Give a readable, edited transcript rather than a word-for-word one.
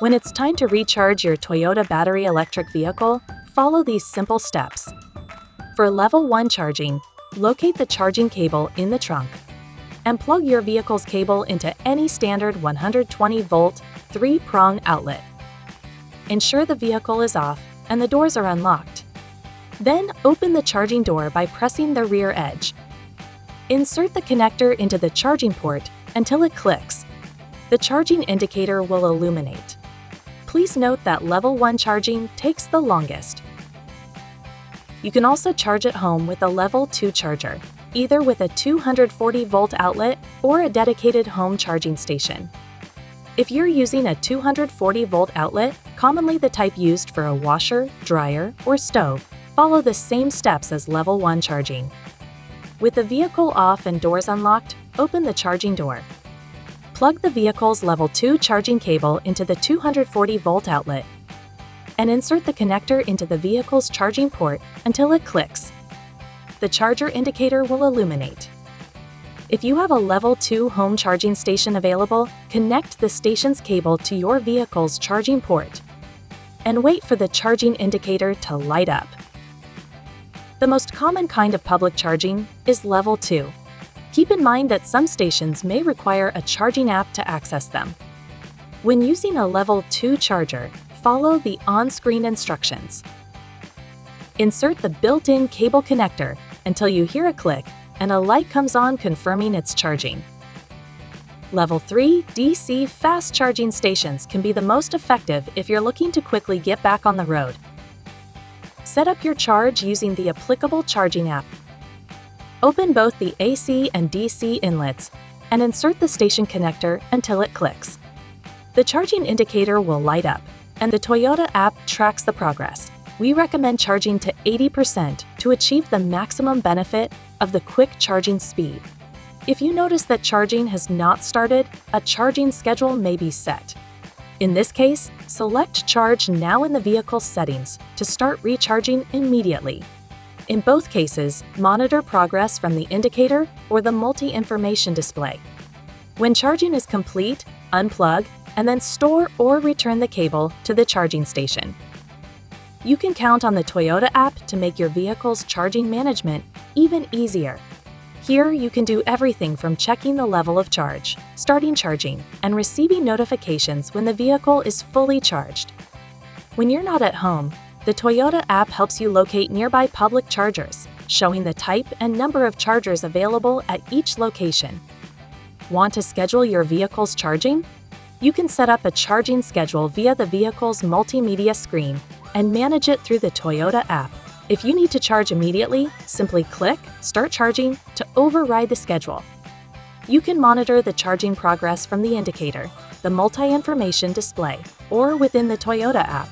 When it's time to recharge your Toyota battery electric vehicle, follow these simple steps. For level 1 charging, locate the charging cable in the trunk and plug your vehicle's cable into any standard 120-volt 3-prong outlet. Ensure the vehicle is off and the doors are unlocked. Then open the charging door by pressing the rear edge. Insert the connector into the charging port until it clicks. The charging indicator will illuminate. Please note that level 1 charging takes the longest. You can also charge at home with a level 2 charger, either with a 240-volt outlet or a dedicated home charging station. If you're using a 240-volt outlet, commonly the type used for a washer, dryer, or stove, follow the same steps as level 1 charging. With the vehicle off and doors unlocked, open the charging door. Plug the vehicle's level 2 charging cable into the 240-volt outlet and insert the connector into the vehicle's charging port until it clicks. The charger indicator will illuminate. If you have a level 2 home charging station available, connect the station's cable to your vehicle's charging port and wait for the charging indicator to light up. The most common kind of public charging is level 2. Keep in mind that some stations may require a charging app to access them. When using a level 2 charger, follow the on-screen instructions. Insert the built-in cable connector until you hear a click and a light comes on confirming it's charging. Level 3 DC fast charging stations can be the most effective if you're looking to quickly get back on the road. Set up your charge using the applicable charging app. Open both the AC and DC inlets and insert the station connector until it clicks. The charging indicator will light up, and the Toyota app tracks the progress. We recommend charging to 80% to achieve the maximum benefit of the quick charging speed. If you notice that charging has not started, a charging schedule may be set. In this case, select Charge Now in the vehicle settings to start recharging immediately. In both cases, monitor progress from the indicator or the multi-information display. When charging is complete, unplug and then store or return the cable to the charging station. You can count on the Toyota app to make your vehicle's charging management even easier. Here, you can do everything from checking the level of charge, starting charging, and receiving notifications when the vehicle is fully charged. When you're not at home, the Toyota app helps you locate nearby public chargers, showing the type and number of chargers available at each location. Want to schedule your vehicle's charging? You can set up a charging schedule via the vehicle's multimedia screen and manage it through the Toyota app. If you need to charge immediately, simply click Start Charging to override the schedule. You can monitor the charging progress from the indicator, the multi-information display, or within the Toyota app.